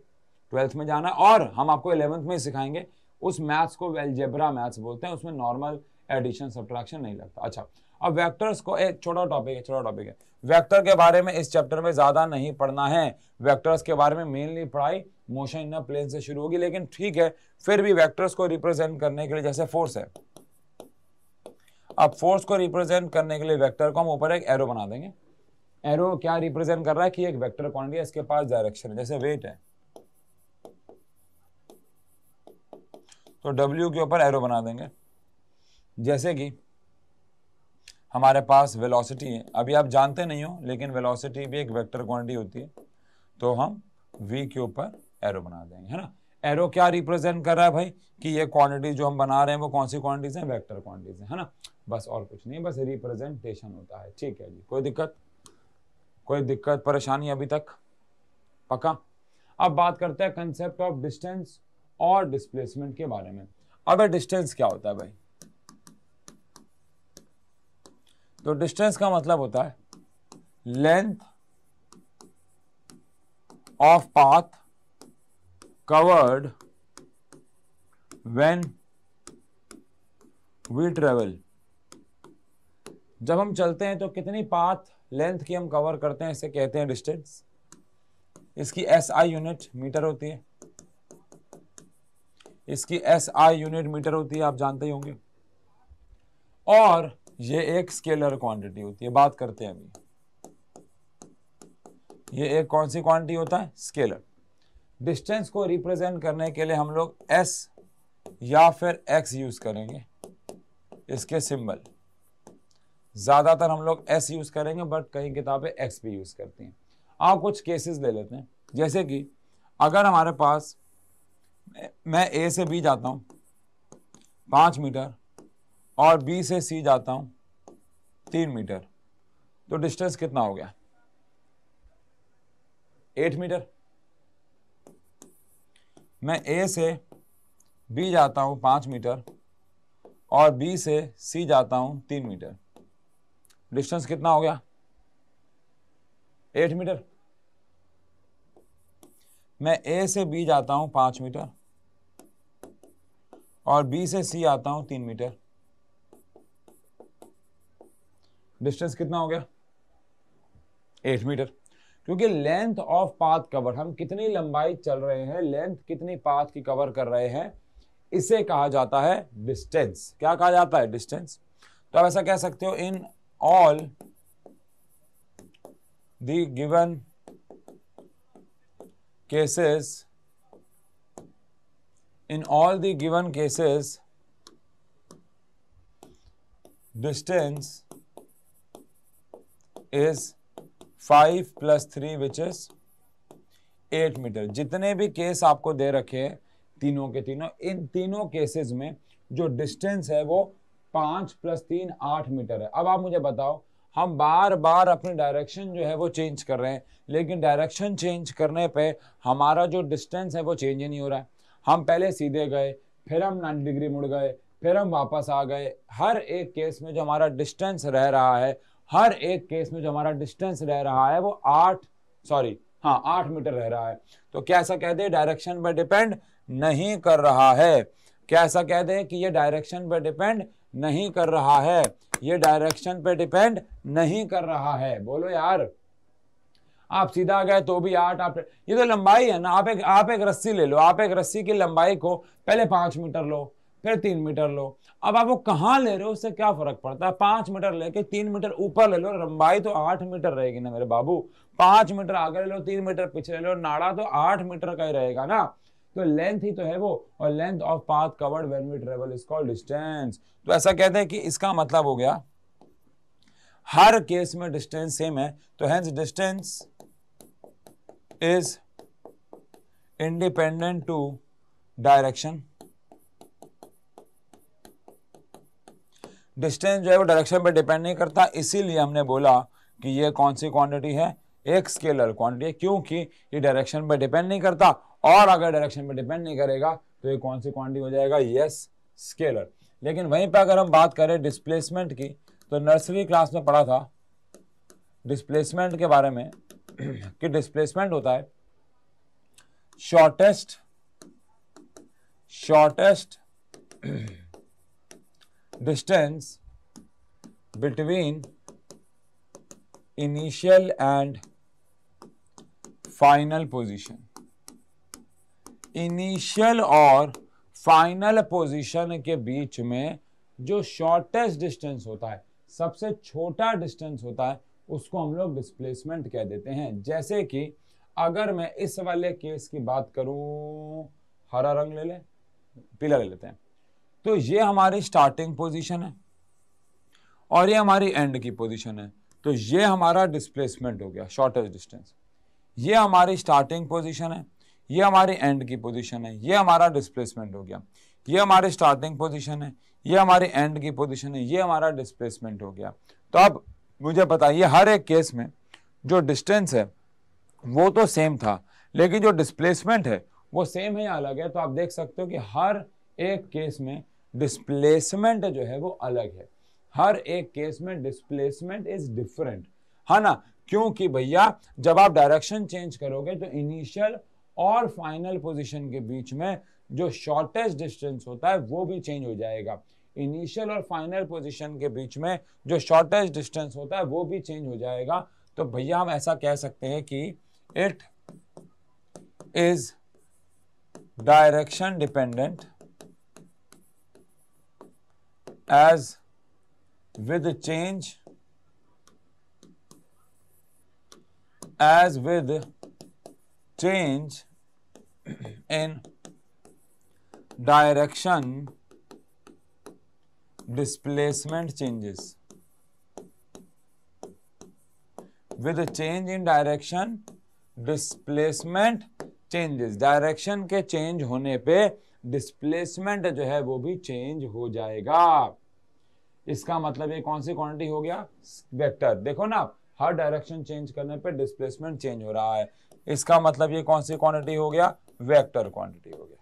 Speaker 1: 12th में जाना है, और हम आपको 11th में सिखाएंगे। उस मैथ्स को अलजेब्रा मैथ्स बोलते हैं, उसमें नॉर्मल एडिशन सब्ट्रैक्शन नहीं लगता। अच्छा, अब वेक्टर्स को एक छोटा टॉपिक है। वेक्टर के बारे में इस चैप्टर में ज्यादा नहीं पढ़ना है। वेक्टर्स के बारे में मेनली पढ़ाई मोशन इन अ प्लेन से शुरू होगी, लेकिन ठीक है, फिर भी वेक्टर्स को रिप्रेजेंट करने के लिए, जैसे फोर्स है, अब फोर्स को रिप्रेजेंट करने के लिए वेक्टर को हम ऊपर एक एरो बना देंगे। एरो क्या रिप्रेजेंट कर रहा है कि एक वेक्टर क्वांटिटी है, इसके पास डायरेक्शन है। जैसे वेट है तो W के ऊपर एरो बना देंगे। जैसे कि हमारे पास वेलोसिटी है, अभी आप जानते नहीं हो लेकिन वेलोसिटी भी एक वेक्टर क्वांटिटी होती है, तो हम V के ऊपर एरो बना देंगे, है ना। एरो क्या रिप्रेजेंट कर रहा है भाई कि ये क्वांटिटी जो हम बना रहे हैं वो कौन सी क्वांटिटीज हैं? वेक्टर क्वांटिटीज हैं, है ना। बस और कुछ नहीं, बस रिप्रेजेंटेशन होता है। ठीक है जी, कोई दिक्कत परेशानी अभी तक? पक्का। अब बात करते हैं कंसेप्ट ऑफ डिस्टेंस और डिस्प्लेसमेंट के बारे में। अब डिस्टेंस क्या होता है भाई? तो डिस्टेंस का मतलब होता है length of path covered when we travel जब हम चलते हैं तो कितनी पाथ लेंथ की हम कवर करते हैं, इसे कहते हैं डिस्टेंस। इसकी SI यूनिट मीटर होती है, इसकी SI यूनिट मीटर होती है, आप जानते ही होंगे। और ये एक स्केलर क्वांटिटी होती है, बात करते हैं अभी। ये एक कौन सी क्वांटिटी होता है? स्केलर। डिस्टेंस को रिप्रेजेंट करने के लिए हम लोग S या फिर X यूज करेंगे, इसके सिंबल। ज्यादातर हम लोग S यूज करेंगे, बट कई किताबें X भी यूज करती हैं। आप कुछ केसेस ले लेते हैं, जैसे कि अगर हमारे पास, मैं A से B जाता हूं 5 मीटर और B से C जाता हूं 3 मीटर, तो डिस्टेंस कितना हो गया? 8 मीटर। मैं A से B जाता हूं 5 मीटर और B से C जाता हूं 3 मीटर, डिस्टेंस कितना हो गया? 8 मीटर। मैं A से B जाता हूं 5 मीटर और B से C आता हूं 3 मीटर, डिस्टेंस कितना हो गया? 8 मीटर। क्योंकि लेंथ ऑफ पाथ कवर, हम कितनी लंबाई चल रहे हैं, लेंथ कितनी पाथ की कवर कर रहे हैं, इसे कहा जाता है डिस्टेंस। क्या कहा जाता है? डिस्टेंस। तो आप ऐसा कह सकते हो, in all the given cases, in all the given cases, distance is 5 plus 3 which is 8 metre. जितने भी केस आपको दे रखे हैं तीनों के तीनों, इन तीनों केसेस में जो डिस्टेंस है वो 5 + 3 8 मीटर है। अब आप मुझे बताओ, हम बार बार अपनी डायरेक्शन जो है वो चेंज कर रहे हैं, लेकिन डायरेक्शन चेंज करने पे हमारा जो डिस्टेंस है वो चेंज ही नहीं हो रहा है। हम पहले सीधे गए, फिर हम 90 डिग्री मुड़ गए, फिर हम वापस आ गए। हर एक केस में जो हमारा डिस्टेंस रह रहा है, हर एक केस में जो हमारा डिस्टेंस रह रहा है वो 8 मीटर रह रहा है। तो क्या ऐसा कह दे डायरेक्शन पे डिपेंड नहीं कर रहा है? क्या ऐसा कह दे कि ये डायरेक्शन पे डिपेंड नहीं कर रहा है? ये डायरेक्शन पे डिपेंड नहीं कर रहा है। बोलो यार, आप सीधा गए तो भी 8, आप ये तो लंबाई है ना। आप एक रस्सी ले लो, आप एक रस्सी की लंबाई को पहले 5 मीटर लो, फिर 3 मीटर लो। अब आप वो कहां ले रहे हो उससे क्या फर्क पड़ता है? 5 मीटर लेके 3 मीटर ऊपर ले लो, लंबाई तो 8 मीटर रहेगी ना मेरे बाबू। 5 मीटर आगे ले लो, 3 मीटर पीछे ले लो, नाड़ा तो 8 मीटर का ही रहेगा ना। तो लेंथ ही तो है वो, और length of path covered when we travel is called distance. तो ऐसा कहते हैं कि इसका मतलब हो गया हर केस में डिस्टेंस सेम है, तो hence distance is independent to direction. Distance जो है वो डायरेक्शन पे डिपेंड नहीं करता, इसीलिए हमने बोला कि ये कौन सी क्वांटिटी है? एक स्केलर क्वांटिटी है, क्योंकि ये डायरेक्शन पे डिपेंड नहीं करता। और अगर डायरेक्शन पे डिपेंड नहीं करेगा तो ये कौन सी क्वांटिटी हो जाएगा? Yes, scalar. लेकिन वहीं पे अगर हम बात करें डिस्प्लेसमेंट की, तो नर्सरी क्लास में पढ़ा था डिस्प्लेसमेंट के बारे में कि डिस्प्लेसमेंट होता है shortest distance between initial and final position. Initial और फाइनल पोजीशन के बीच में जो शॉर्टेस्ट डिस्टेंस होता है, सबसे छोटा डिस्टेंस होता है, उसको हम लोग डिस्प्लेसमेंट कह देते हैं। जैसे कि अगर मैं इस वाले केस की बात करूं, हरा रंग ले ले, पीला ले लेते हैं, तो ये हमारी स्टार्टिंग पोजीशन है और ये हमारी एंड की पोजीशन है। तो ये हमारा डिस्प्लेसमेंट हो गया, शॉर्टेस्ट डिस्टेंस। ये हमारी स्टार्टिंग पोजीशन है, ये हमारी एंड की पोजीशन है, ये हमारा डिस्प्लेसमेंट हो गया। ये हमारी स्टार्टिंग पोजीशन है, ये हमारी एंड की पोजीशन है, ये हमारा डिस्प्लेसमेंट हो गया। तो अब मुझे बताइए, हर एक केस में जो डिस्टेंस है वो तो सेम था, लेकिन जो डिस्प्लेसमेंट है वो सेम है या अलग है? तो आप देख सकते हो कि हर एक केस में डिस्प्लेसमेंट जो है वो अलग है। हर एक केस में डिस्प्लेसमेंट इज डिफरेंट, है ना। क्योंकि भैया जब आप डायरेक्शन चेंज करोगे तो इनिशियल और फाइनल पोजीशन के बीच में जो शॉर्टेस्ट डिस्टेंस होता है वो भी चेंज हो जाएगा। इनिशियल और फाइनल पोजीशन के बीच में जो शॉर्टेस्ट डिस्टेंस होता है वो भी चेंज हो जाएगा। तो भैया हम ऐसा कह सकते हैं कि it is direction dependent as with change in direction displacement changes, with change in direction displacement changes, direction के चेंज होने पे डिस्प्लेसमेंट जो है वो भी चेंज हो जाएगा। इसका मतलब ये कौन सी क्वांटिटी हो गया, वेक्टर। देखो ना, हर डायरेक्शन चेंज करने पे डिस्प्लेसमेंट चेंज हो रहा है, इसका मतलब ये कौन सी क्वांटिटी हो गया, वेक्टर क्वांटिटी हो गया।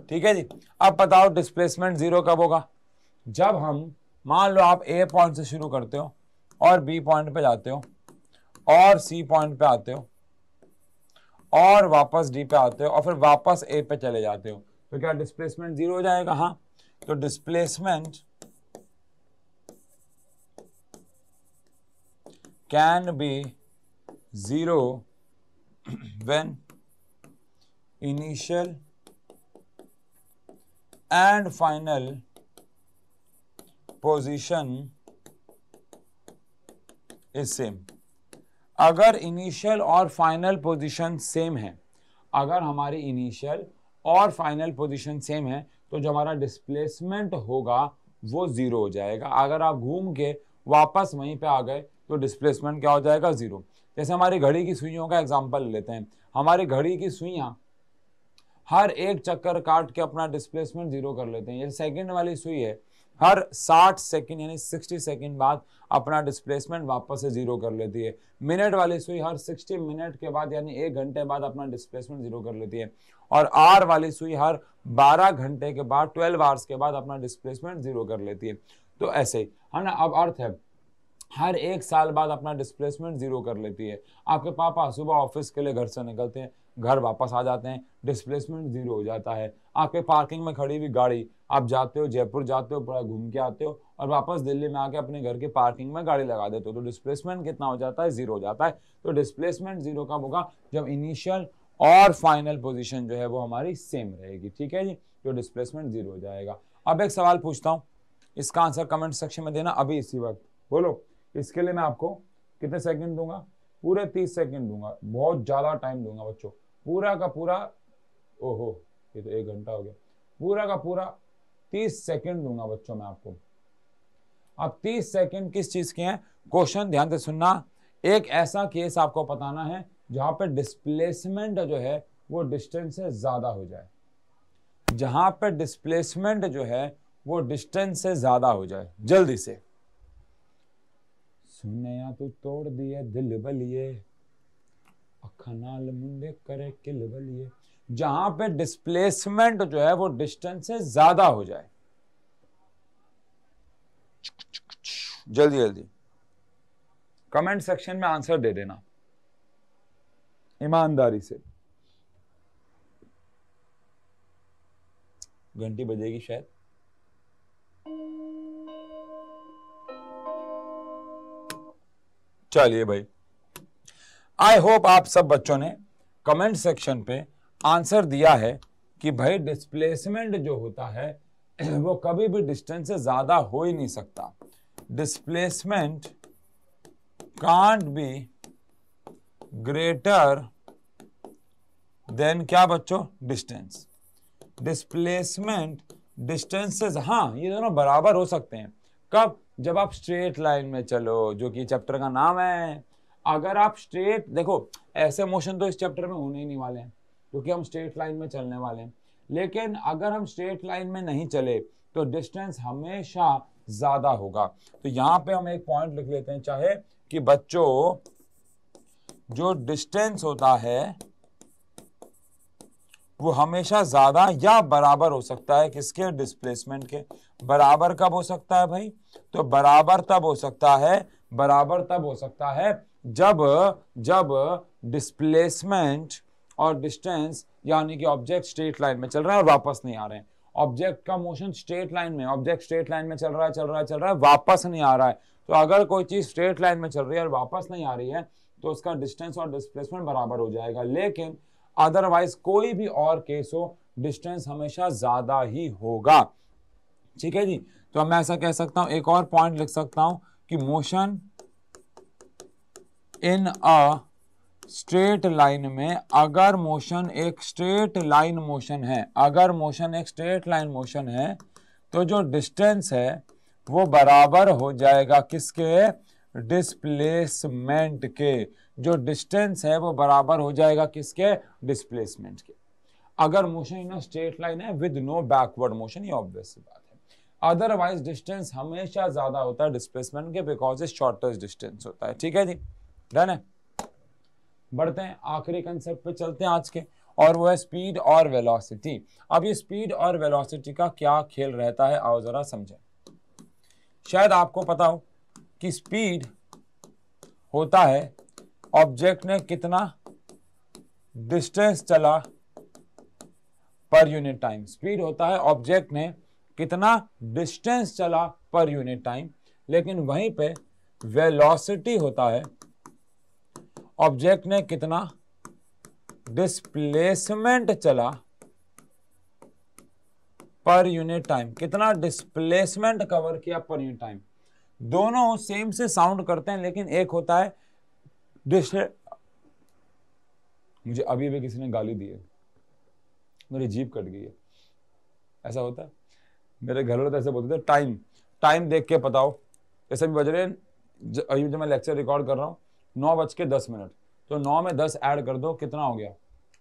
Speaker 1: ठीक है जी। अब बताओ डिस्प्लेसमेंट जीरो कब होगा, जब हम मान लो आप ए पॉइंट से शुरू करते हो और बी पॉइंट पे जाते हो और सी पॉइंट पे आते हो और वापस डी पे आते हो और फिर वापस ए पे चले जाते हो, तो क्या डिस्प्लेसमेंट जीरो हो जाएगा। हाँ, तो displacement can be zero when initial and final position is same. अगर इनिशियल और फाइनल पोजीशन सेम है, अगर हमारी इनिशियल और फाइनल पोजीशन सेम है तो जो हमारा डिस्प्लेसमेंट होगा वो जीरो हो जाएगा। अगर आप घूम के वापस वहीं पे आ गए तो डिस्प्लेसमेंट क्या हो जाएगा, जीरो। जैसे हमारी घड़ी की सुइयों का एग्जांपल लेते हैं, हमारी घड़ी की सुइयां हर एक चक्कर काट के अपना डिस्प्लेसमेंट जीरो कर लेते हैं। जैसे सेकंड वाली सुई है, हर 60 सेकंड यानी 60 सेकंड बाद अपना डिस्प्लेसमेंट वापस से जीरो कर लेती है। मिनट वाली सुई हर 60 मिनट के बाद यानी 1 घंटे बाद अपना डिस्प्लेसमेंट जीरो कर लेती है। और आर वाली सुई हर 12 घंटे के बाद 12 आवर्स के बाद अपना डिस्प्लेसमेंट जीरो कर लेती है। तो ऐसे ही है ना। अब अर्थ है हर 1 साल बाद अपना डिस्प्लेसमेंट जीरो कर लेती है। आपके पापा सुबह ऑफिस के लिए घर से निकलते हैं, घर वापस आ जाते हैं, डिस्प्लेसमेंट जीरो हो जाता है। आपके पार्किंग में खड़ी हुई गाड़ी, आप जाते हो जयपुर जाते हो, पूरा घूम के आते हो और वापस दिल्ली में आके अपने घर के पार्किंग में गाड़ी लगा देते हो, तो डिस्प्लेसमेंट कितना हो जाता है, जीरो हो जाता है। तो डिस्प्लेसमेंट जीरो कब होगा, जब इनिशियल और फाइनल पोजीशन जो है वो हमारी सेम रहेगी। ठीक है जी, तो डिस्प्लेसमेंट जीरो हो जाएगा। अब एक सवाल पूछता हूँ, इसका आंसर कमेंट सेक्शन में देना अभी इसी वक्त। बोलो, इसके लिए मैं आपको कितने सेकंड दूंगा, पूरे 30 सेकंड दूंगा, बहुत ज्यादा टाइम दूंगा बच्चों, पूरा का पूरा, ओहो ये तो 1 घंटा हो गया, पूरा का पूरा 30 सेकंड दूंगा बच्चों मैं आपको। अब 30 सेकंड किस चीज के हैं, क्वेश्चन ध्यान से सुनना। एक ऐसा केस आपको बताना है जहां पे डिस्प्लेसमेंट जो है वो डिस्टेंस से ज्यादा हो जाए, जहां पे डिस्प्लेसमेंट जो है वो डिस्टेंस से ज्यादा हो जाए। जल्दी से सुनया तू तोड़ दिए दिल बलिए, अखा नाल मुंडे करे किल बलिए। जहां पे डिस्प्लेसमेंट जो है वो डिस्टेंस से ज्यादा हो जाए। जल्दी जल्दी कमेंट सेक्शन में आंसर दे देना ईमानदारी से। घंटी बजेगी शायद। चलिए भाई, आई होप आप सब बच्चों ने कमेंट सेक्शन पे आंसर दिया है कि भाई डिस्प्लेसमेंट जो होता है वो कभी भी डिस्टेंस से ज्यादा हो ही नहीं सकता। Displacement can't be greater than क्या बच्चों, डिस्टेंस। डिस्प्लेसमेंट डिस्टेंस से, हाँ ये दोनों बराबर हो सकते हैं। कब, जब आप स्ट्रेट लाइन में चलो, जो कि चैप्टर का नाम है। अगर आप स्ट्रेट, देखो ऐसे मोशन तो इस चैप्टर में होने ही नहीं वाले हैं क्योंकि हम स्ट्रेट लाइन में चलने वाले हैं। लेकिन अगर हम स्ट्रेट लाइन में नहीं चले तो डिस्टेंस हमेशा ज्यादा होगा। तो यहां पे हम एक पॉइंट लिख लेते हैं, चाहे कि बच्चों जो डिस्टेंस होता है वो हमेशा ज्यादा या बराबर हो सकता है किसके, डिस्प्लेसमेंट के। बराबर कब हो सकता है भाई, तो बराबर तब हो सकता है, बराबर तब हो सकता है जब डिस्प्लेसमेंट और डिस्टेंस यानी कि ऑब्जेक्ट स्ट्रेट लाइन में चल रहा है और वापस नहीं आ रहे हैं। ऑब्जेक्ट का मोशन स्ट्रेट लाइन में, ऑब्जेक्ट स्ट्रेट लाइन में चल रहा है, वापस नहीं आ रहा है। तो अगर कोई चीज स्ट्रेट लाइन में चल रही है और वापस नहीं आ रही है तो उसका डिस्टेंस और डिस्प्लेसमेंट बराबर हो जाएगा। लेकिन अदरवाइज कोई भी और केस हो, डिस्टेंस हमेशा ज्यादा ही होगा। ठीक है जी। तो अब मैं ऐसा कह सकता हूं, एक और पॉइंट लिख सकता हूं कि motion in a straight line में, अगर मोशन एक स्ट्रेट लाइन मोशन है, अगर मोशन एक स्ट्रेट लाइन मोशन है तो जो डिस्टेंस है वो बराबर हो जाएगा किसके? डिस्प्लेसमेंट के। जो डिस्टेंस है वो बराबर हो जाएगा किसके? डिस्प्लेसमेंट के। अगर motion in a straight line है विद नो बैकवर्ड मोशन, ये ऑब्वियस सी बात है। अदरवाइज डिस्टेंस हमेशा ज्यादा होता है डिस्प्लेसमेंट के, बिकॉज इट शॉर्टेस्ट डिस्टेंस होता है। ठीक है जी, डन है। बढ़ते हैं, आखिरी कंसेप्ट पे चलते हैं आज के, और वो है स्पीड और वेलोसिटी। अब ये स्पीड और वेलोसिटी का क्या खेल रहता है, आओ जरा समझें। शायद आपको पता हो कि स्पीड होता है ऑब्जेक्ट ने कितना डिस्टेंस चला पर यूनिट टाइम। स्पीड होता है ऑब्जेक्ट ने कितना डिस्टेंस चला पर यूनिट टाइम। लेकिन वहीं पे वेलोसिटी होता है ऑब्जेक्ट ने कितना डिस्प्लेसमेंट चला पर यूनिट टाइम, कितना डिस्प्लेसमेंट कवर किया पर यूनिट टाइम। दोनों सेम से साउंड करते हैं, लेकिन एक होता है मुझे अभी भी किसी ने गाली दी है, मेरी जीभ कट गई है। ऐसा होता है, मेरे घर वाले तो ऐसे बोलते थे, टाइम देख के बताओ। जैसे भी बज रहे अभी जो मैं लेक्चर रिकॉर्ड कर रहा हूँ 9:10, तो 9 में 10 ऐड कर दो, कितना हो गया?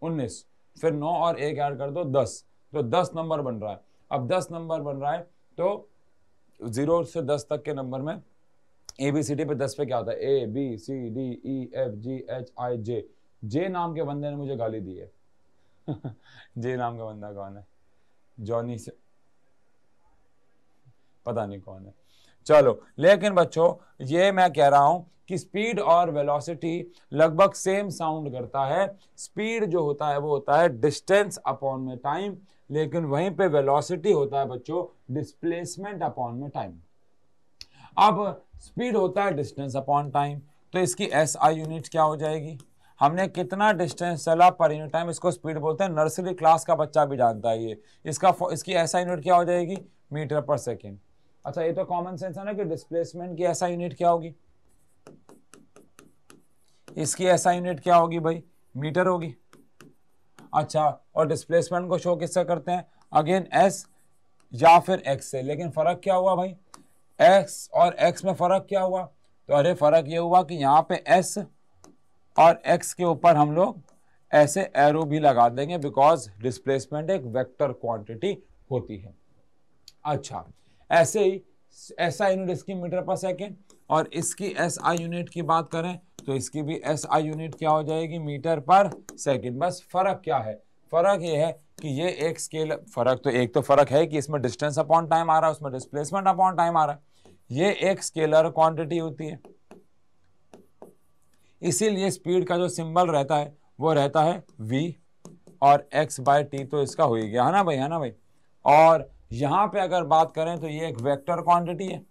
Speaker 1: 19। फिर 9 और 1 ऐड कर दो 10, तो 10 नंबर बन रहा है। अब 10 नंबर बन रहा है तो 0 से 10 तक के नंबर में ABCD पे 10 पे क्या होता है? ABCDEFGHIJ। जे नाम के बंदे ने मुझे गाली दी है। जे नाम का बंदा कौन है? जॉनी से पता नहीं कौन है। चलो, लेकिन बच्चों ये मैं कह रहा हूं कि स्पीड और वेलोसिटी लगभग सेम साउंड करता है। स्पीड जो होता है वो होता है डिस्टेंस अपॉन में टाइम, लेकिन वहीं पे वेलोसिटी होता है बच्चों डिस्प्लेसमेंट अपॉन में टाइम। अब स्पीड होता है डिस्टेंस अपॉन टाइम, तो इसकी SI यूनिट क्या हो जाएगी? हमने कितना डिस्टेंस चला पर यूनिट टाइम, इसको स्पीड बोलते हैं। नर्सरी क्लास का बच्चा भी जानता है ये। इसकी SI यूनिट क्या हो जाएगी? मीटर पर सेकेंड। अच्छा, ये तो कॉमन सेंस है ना कि डिस्प्लेसमेंट की SI यूनिट क्या होगी? इसकी SI यूनिट क्या होगी भाई? मीटर होगी। अच्छा, और डिस्प्लेसमेंट को शो किससे करते हैं? अगेन S या फिर X से। लेकिन फर्क क्या हुआ भाई? X और X में फर्क क्या हुआ? तो अरे फर्क ये हुआ कि यहाँ पे S और X के ऊपर हम लोग ऐसे एरो भी लगा देंगे, बिकॉज डिस्प्लेसमेंट एक वेक्टर क्वांटिटी होती है। अच्छा, ऐसे ही SI यूनिट इसकी मीटर पर सेकेंड, और इसकी SI यूनिट की बात करें तो इसकी भी SI यूनिट क्या हो जाएगी? मीटर पर सेकेंड। बस फर्क क्या है? फर्क ये है कि ये एक स्केल, फर्क है कि इसमें डिस्टेंस अपॉन टाइम आ रहा है, उसमें डिस्प्लेसमेंट अपॉन टाइम आ रहा है। ये एक स्केलर क्वांटिटी होती है, इसीलिए स्पीड का जो सिंबल रहता है वो रहता है v और x/t। तो इसका हो ही गया, है ना भाई? और यहां पे अगर बात करें तो ये एक वेक्टर क्वांटिटी है,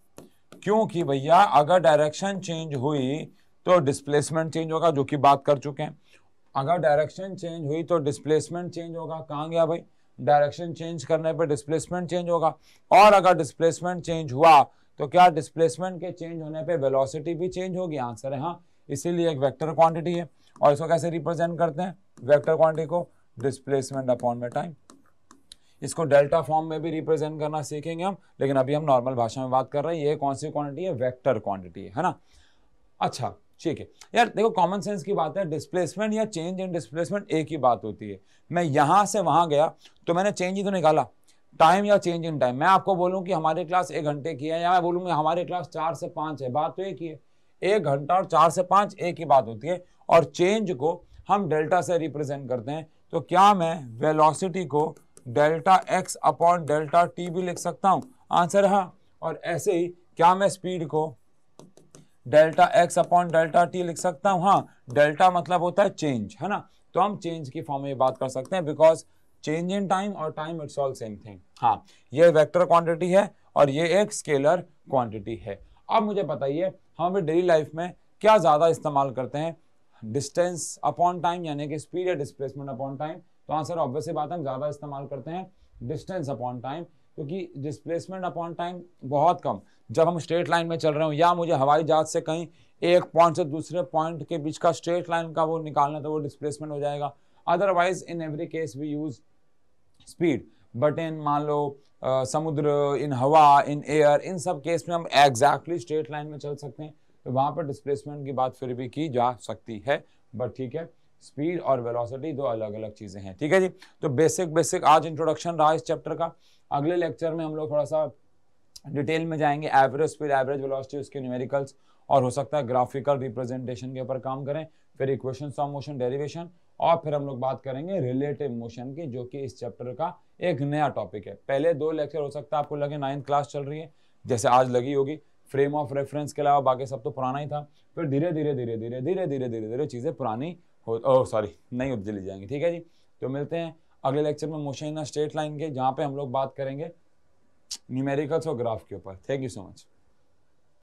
Speaker 1: क्योंकि भैया अगर डायरेक्शन चेंज हुई तो डिस्प्लेसमेंट चेंज होगा, जो कि बात कर चुके हैं। अगर डायरेक्शन चेंज हुई तो डिस्प्लेसमेंट चेंज होगा। कहां गया भाई? डायरेक्शन चेंज करने पे डिस्प्लेसमेंट चेंज होगा। और अगर डिस्प्लेसमेंट चेंज हुआ तो क्या डिस्प्लेसमेंट के चेंज होने पे वेलोसिटी भी चेंज होगी? आंसर है हाँ, इसीलिए एक वेक्टर क्वांटिटी है। और इसको कैसे रिप्रेजेंट करते हैं वेक्टर क्वांटिटी को? डिस्प्लेसमेंट अपॉन में टाइम। इसको डेल्टा फॉर्म में भी रिप्रेजेंट करना सीखेंगे हम, लेकिन अभी हम नॉर्मल भाषा में बात कर रहे हैं। ये कौन सी क्वांटिटी है? वेक्टर क्वांटिटी है ना। अच्छा ठीक है यार, देखो कॉमन सेंस की बात है, डिस्प्लेसमेंट या चेंज इन डिस्प्लेसमेंट एक ही बात होती है। मैं यहां से वहां गया तो मैंने चेंज ही तो निकाला, टाइम या चेंज इन टाइम। मैं आपको बोलूं कि हमारी क्लास 1 घंटे की है, या मैं बोलूँ हमारी क्लास 4 से 5 है, बात तो एक ही है। 1 घंटा और 4 से 5 एक ही बात होती है। और चेंज को हम डेल्टा से रिप्रेजेंट करते हैं। तो क्या मैं वेलोसिटी को delta x upon delta t भी लिख सकता हूं? आंसर हाँ। और ऐसे ही क्या मैं स्पीड को delta x upon delta t लिख सकता हूं? हाँ। डेल्टा मतलब होता है चेंज, है ना। तो हम चेंज की फॉर्म में बात कर सकते हैं, बिकॉज चेंज इन टाइम और time it's all same thing. हाँ, ये वेक्टर क्वांटिटी है और ये एक स्केलर क्वांटिटी है। अब मुझे बताइए हम अपनी डेली लाइफ में क्या ज्यादा इस्तेमाल करते हैं, डिस्टेंस अपॉन टाइम यानी कि स्पीड या डिस्प्लेसमेंट अपॉन टाइम? तो आंसर ऑब्वियस बात है, हम ज्यादा इस्तेमाल करते हैं डिस्टेंस अपॉन टाइम, क्योंकि डिस्प्लेसमेंट अपॉन टाइम बहुत कम। जब हम स्ट्रेट लाइन में चल रहे हो या मुझे हवाई जहाज से कहीं एक पॉइंट से दूसरे पॉइंट के बीच का स्ट्रेट लाइन का वो निकालना, तो वो डिस्प्लेसमेंट हो जाएगा। Otherwise in every case we use speed, but in मान लो समुद्र, इन हवा, इन एयर, इन सब केस में हम एग्जैक्टली स्ट्रेट लाइन में चल सकते हैं, तो वहां पर डिस्प्लेसमेंट की बात फिर भी की जा सकती है। बट ठीक है, स्पीड और वेलोसिटी दो अलग अलग चीजें हैं। ठीक है जी, तो बेसिक आज इंट्रोडक्शन रहा इस चैप्टर का। अगले लेक्चर में हम लोग थोड़ा सा डिटेल में जाएंगे, एवरेज स्पीड, एवरेज वेलोसिटी, उसके न्यूमेरिकल्स, और हो सकता है ग्राफिकल रिप्रेजेंटेशन के ऊपर काम करें, फिर इक्वेशंस ऑफ मोशन, डेरिवेशन, और फिर हम लोग बात करेंगे रिलेटिव मोशन की, जो कि इस चैप्टर का एक नया टॉपिक है। पहले 2 लेक्चर हो सकता है आपको लगे 9th क्लास चल रही है, जैसे आज लगी होगी, फ्रेम ऑफ रेफरेंस के अलावा बाकी सब तो पुराना ही था। फिर धीरे धीरे चीजें पुरानी नहीं चली जाएंगी। ठीक है जी, तो मिलते हैं अगले लेक्चर में मोशन इन स्ट्रेट लाइन के, जहां पे हम लोग बात करेंगे न्यूमेरिकल्स और ग्राफ के ऊपर। Thank you so much.